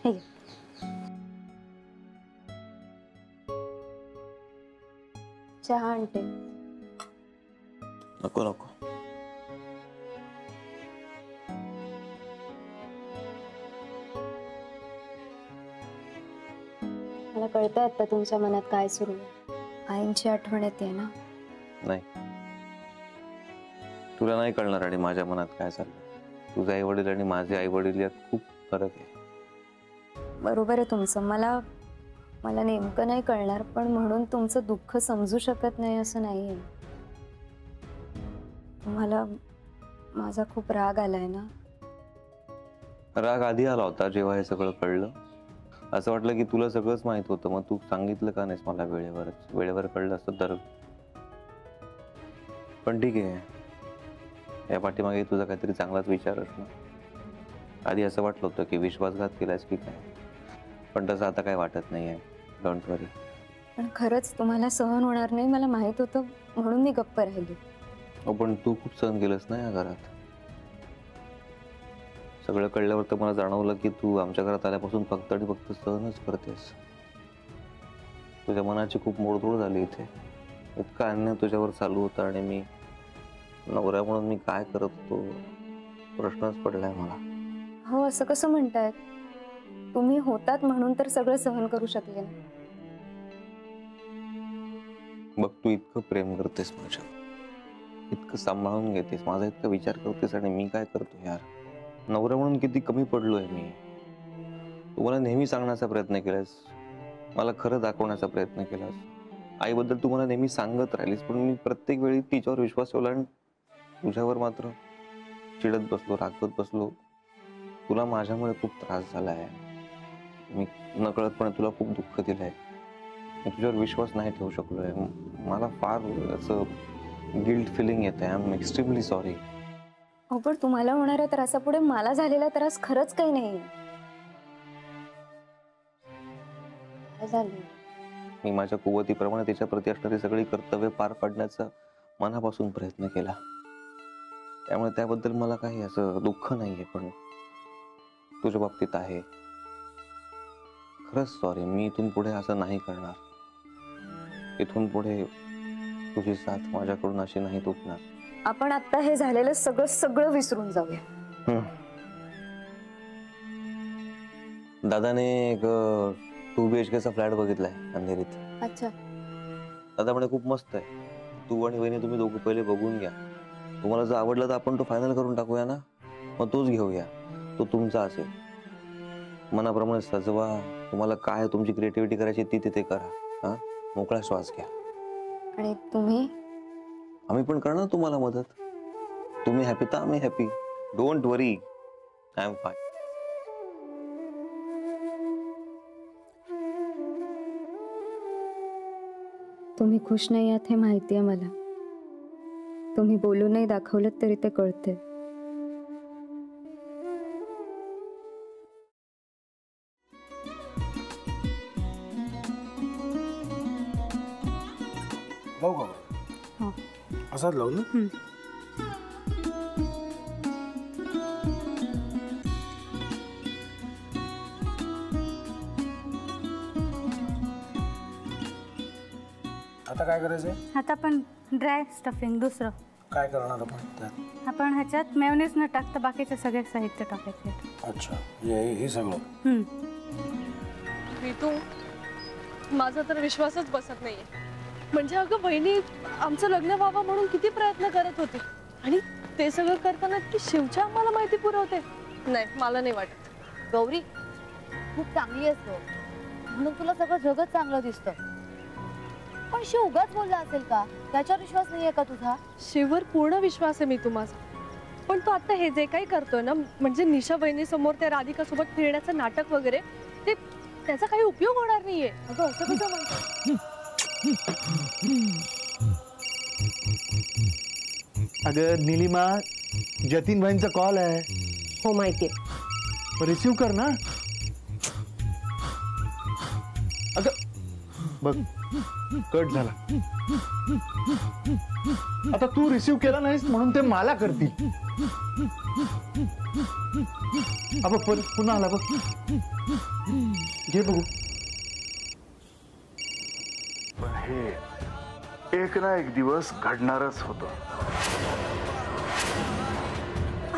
हे घे. चहा आणते. नको नको. मला कळतंय आता तुमच्या मनात काय सुरू आहे. आईंची आठवण येते ना. नाही, तुला नाही कळणार आणि माझ्या मनात काय चाललंय. तुझे आई वडील आणि माझे आई वडील यात खूप फरक आहे. बरोबर आहे तुमचं. मला नेमकं नाही कळणार, पण म्हणून तुमचं दुःख समजू शकत नाही असं नाहीये. मला माझा खूप राग आलाय ना. राग आधी आला होता जेव्हा हे सगळं कळलं. असं वाटलं की तुला सगळंच माहित होतं, मग तू सांगितलं का नाहीस मला वेळेवर कळलं असतं तर. पण ठीक आहे, या पाठीमागे तुझा काहीतरी चांगलाच विचार असणार. आधी असं वाटलं होतं की विश्वासघात केलास की काय, पण तसं आता काय वाटत नाहीये. डोंट वरी. पण खरंच तुम्हाला सहन होणार नाही मला माहित होतं, म्हणून मी गप्प राहिली. पण तू खूप सहन केलंस ना या घरात. सगळं कळल्यावर तर मला जाणवलं की तू आमच्या घरात आल्यापासून फक्त आणि फक्त सहनच करतेस. तुझ्या मनाची खूप मोडतोड झाली इथे. इतका अन्याय तुझ्यावर चालू होता आणि मी नवरा म्हणून मी काय करत होतो प्रश्नच पडलाय मला. हो, असं कसं म्हणतायत? तुम्ही होतात म्हणून तर सगळं सहन करू शकले ना. बघ, तू इतकं प्रेम करतेस माझ्या, इतकं सांभाळून घेतेस माझा, इतका विचार करतेस आणि मी काय करतो यार. नवरा म्हणून किती कमी पडलोय मी. तू मला नेहमी सांगण्याचा प्रयत्न केलास, मला खरं दाखवण्याचा प्रयत्न केलास. आईबद्दल तू मला नेहमी सांगत राहिलीस, पण मी प्रत्येक वेळी तिच्यावर विश्वास ठेवला आणि तुझ्यावर मात्र चिडत बसलो, रागवत बसलो. तुला माझ्यामुळे खूप त्रास झालाय. मी नकळतपणे तुला खूप दुःख दिलंय. मी तुझ्यावर विश्वास नाही ठेवू शकलोय. मला फार असं गिल्ट फिलिंग येत आहे. I am extremely sorry. हो, पण तुम्हाला होणाऱ्या त्रासापुढे मला झालेला त्रास खरंच काही नाहीये. काय झालं? मी माझ्या कुवतीप्रमाणे तिच्याप्रती असणारी सगळी कर्तव्य पार पाडण्याचा मनापासून प्रयत्न केला. त्यामुळे त्याबद्दल मला काही असं दुःख नाहीये, पण तुझ्या बाबतीत आहे. खरंच सॉरी. मी इथून पुढे असं नाही करणार. इथून पुढे तुझी साथ माझ्याकडून अशी नाही तुटणार. आपण आता हे झालेलं सगळं विसरून जाऊया. दादाने एक 2 BHK चा फ्लॅट बघितलाय अंधेरीत. अच्छा. दादा म्हणे खूप मस्त आहे. तू आणि वहिनी तुम्ही दोघं पहिले बघून घ्या. तुम्हाला जर आवडलं तर आपण तो फायनल करून टाकूया ना. मग तोच घेऊया. तो तुमचा असेल. मनाप्रमाणे सजवा. तुम्हाला काय तुमची क्रिएटिव्हिटी करायची ती तिथे करा. हा, मोकळा श्वास घ्या. आणि तुम्ही? आम्ही पण करणार तुम्हाला मदत. तुम्ही हॅपी तर आम्ही happy. Don't worry, I am fine. तुम्ही खुश नाही आहात हे माहिती आहे मला. तुम्ही बोलून नाही दाखवलं तरी ते कळते. लावू का? हो. असाच लावू ना? आता काय करायचंय? आता आपण ड्राय स्टफिंग दुसरं काय करणार आपण त्यात? आपण ह्याच्यात मेयोनीज न टाकता बाकीचे सगळे साहित्य टाकायचे. अच्छा, हे सगळं. ऋतू, माझा तर विश्वासच बसत नाहीये. म्हणजे अगं बहिणी आमचं लग्न व्हावं म्हणून किती प्रयत्न करत होती आणि ते सगळं करताना की शिवच्या आम्हाला माहिती पुरवते. नाही, मला नाही वाटत. गौरी खूप चांगली असतो म्हणून तुला सगळं जगत चांगलं दिसतं, पण शिव उगाच बोलला असेल का? त्याच्यावर विश्वास नाहीये का तुझा? शिववर पूर्ण विश्वास आहे मी माझा, पण तो आता हे जे काही करतोय ना, म्हणजे निशा बहिणी समोर त्या राधिका सोबत फिरण्याचं नाटक वगैरे, ते त्याचा काही उपयोग होणार नाहीये. अगं असं कसं म्हणतो? अगं नीलिमा, जतीन भाईंचा कॉल आहे. हो माहितीये. रिसीव कर ना. अगं बघ, कट झाला. आता तू रिसीव्ह केला नाहीस म्हणून ते मला करतील. अब पुन्हा आला बघ. घे बघू. पण हे एक ना एक दिवस घडणारच होतं.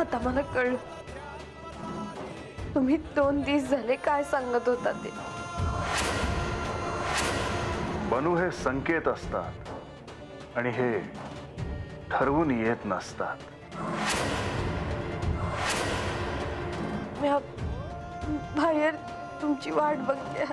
आता मला कळलं तुम्ही 2 दिवस झाले काय सांगत होता ते. बनू हे संकेत असतात आणि हे ठरवून येत नसतात. मी बाहेर तुमची वाट बघते.